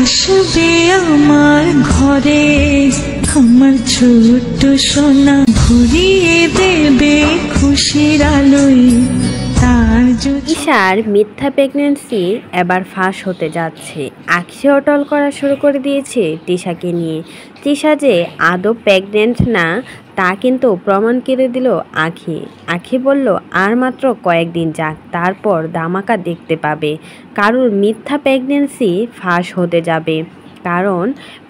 আসবে আমার ঘরে আমার ছোট্ট সোনা, ভরিয়ে দেবে খুশির আলোয় তার যদি। তিশার মিথ্যা প্রেগন্যান্সি এবার ফাঁস হতে যাচ্ছে। আঁখি অটল করা শুরু করে দিয়েছে তিশাকে নিয়ে। তিশা যে আদৌ প্রেগনেন্ট না তা কিন্তু প্রমাণ করে দিল আঁখি। আঁখি বলল আর মাত্র কয়েকদিন যাক, তারপর ধামাকা দেখতে পাবে। কারোর মিথ্যা প্রেগন্যান্সি ফাঁস হতে যাবে। কারণ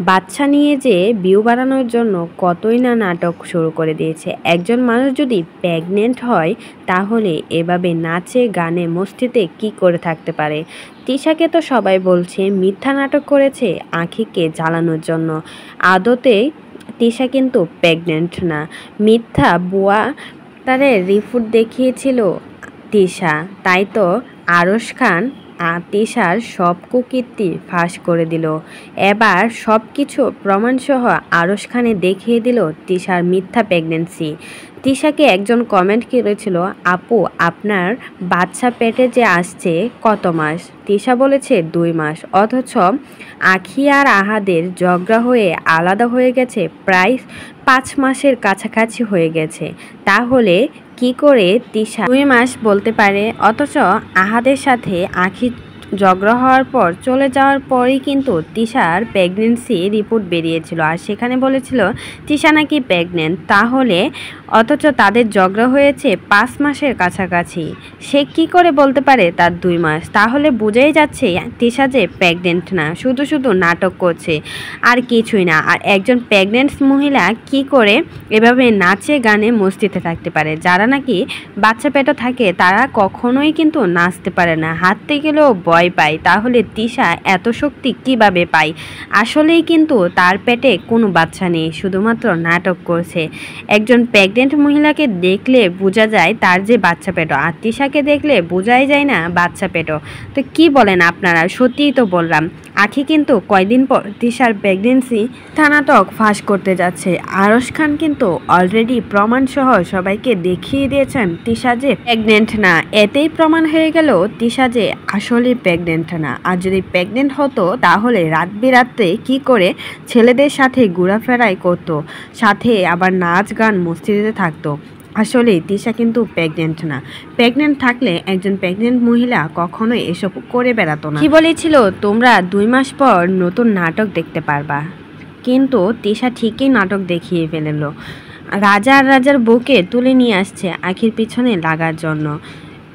বাচ্চা নিয়ে যে ভিউ বাড়ানোর জন্য কতই না নাটক শুরু করে দিয়েছে। একজন মানুষ যদি প্রেগনেন্ট হয় তাহলে এভাবে নাচে গানে মস্তিতে কি করে থাকতে পারে। তিশাকে তো সবাই বলছে মিথ্যা নাটক করেছে আঁখিকে জ্বালানোর জন্য। আদতে তিশা কিন্তু প্রেগনেন্ট না, মিথ্যা বুয়া তারে রিপোর্ট দেখিয়েছিল তিশা। তাই তো আরশ খান তিশার সব কুকীর্তি ফাঁস করে দিল। এবার সব কিছু প্রমাণসহ আরশ খানে দেখিয়ে দিল তিশার মিথ্যা প্রেগন্যান্সি। তিশাকে একজন কমেন্ট করেছিল, আপু আপনার বাচ্চা পেটে যে আসছে কত মাস? তিশা বলেছে 2 মাস। অথচ আঁখি আর আহাদের ঝগড়া হয়ে আলাদা হয়ে গেছে প্রায় 5 মাসের কাছাকাছি হয়ে গেছে। তাহলে কি করে তিশা 2 মাস বলতে পারে? অথচ আহাদের সাথে আঁখি ঝগড়া হওয়ার পর চলে যাওয়ার পরেই কিন্তু তিশার প্রেগনেন্সি রিপোর্ট বেরিয়েছিল, আর সেখানে বলেছিল তিশা নাকি প্রেগনেন্ট। তাহলে অথচ তাদের ঝগড়া হয়েছে 5 মাসের কাছাকাছি, সে কি করে বলতে পারে তার 2 মাস? তাহলে বোঝাই যাচ্ছে তিশা যে প্রেগনেন্ট না, শুধু শুধু নাটক করছে আর কিছুই না। আর একজন প্রেগনেন্ট মহিলা কি করে এভাবে নাচে গানে মস্তিতে থাকতে পারে? যারা নাকি বাচ্চা পেটে থাকে তারা কখনোই কিন্তু নাচতে পারে না, হাঁটতে গেলেও ভয় পায়। তাহলে তিশা এত শক্তি কিভাবে পায়? আসলেই কিন্তু তার পেটে কোনো বাচ্চা নেই, শুধুমাত্র নাটক করছে। একজন প্রেগনেন্ট মহিলাকে দেখলে বোঝা যায় তার যে বাচ্চা পেটো, আর তিশাকে দেখলে বোঝাই যায় না বাচ্চা পেটো। তো কি বলেন আপনারা? সত্যিই তো বললাম, আঁখি কিন্তু কয়দিন পর তিশার প্রেগনেন্সি নাটক ফাঁস করতে যাচ্ছে। আরশ খান কিন্তু অলরেডি প্রমাণ সহ সবাইকে দেখিয়ে দিয়েছেন তিশা যে প্রেগনেন্ট না। এতেই প্রমাণ হয়ে গেল তিশা যে আসলে প্রেগনেন্ট না। আর যদি প্রেগনেন্ট হতো তাহলে রাত বিরাতে কি করে ছেলেদের সাথে ঘোরাফেরাই করতো, সাথে আবার নাচ গান মস্তিতে থাকতো। আসলে তিশা কিন্তু প্রেগনেন্ট না। প্রেগনেন্ট থাকলে একজন প্রেগনেন্ট মহিলা কখনোই এসব করে বেড়াতো না। কি বলেছিল, তোমরা 2 মাস পর নতুন নাটক দেখতে পারবা। কিন্তু তিশা ঠিকই নাটক দেখিয়ে ফেলল। রাজা আর রাজার বউকে তুলে নিয়ে আসছে আঁখির পিছনে লাগার জন্য।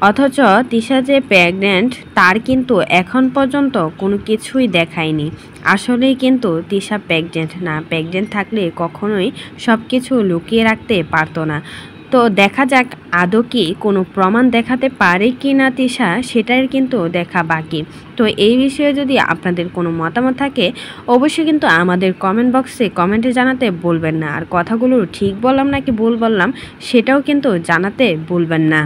অথচ তিশা যে প্রেগনেন্ট তার কিন্তু এখন পর্যন্ত কোনো কিছুই দেখায়নি। আসলেই কিন্তু তিশা প্রেগনেন্ট না। প্রেগনেন্ট থাকলে কখনোই সব কিছু লুকিয়ে রাখতে পারতো না। তো দেখা যাক আদৌ কি কোনো প্রমাণ দেখাতে পারে কি না তিশা, সেটাই কিন্তু দেখা বাকি। তো এই বিষয়ে যদি আপনাদের কোনো মতামত থাকে অবশ্যই কিন্তু আমাদের কমেন্ট বক্সে কমেন্টে জানাতে ভুলবেন না। আর কথাগুলো ঠিক বললাম নাকি ভুল বললাম সেটাও কিন্তু জানাতে ভুলবেন না।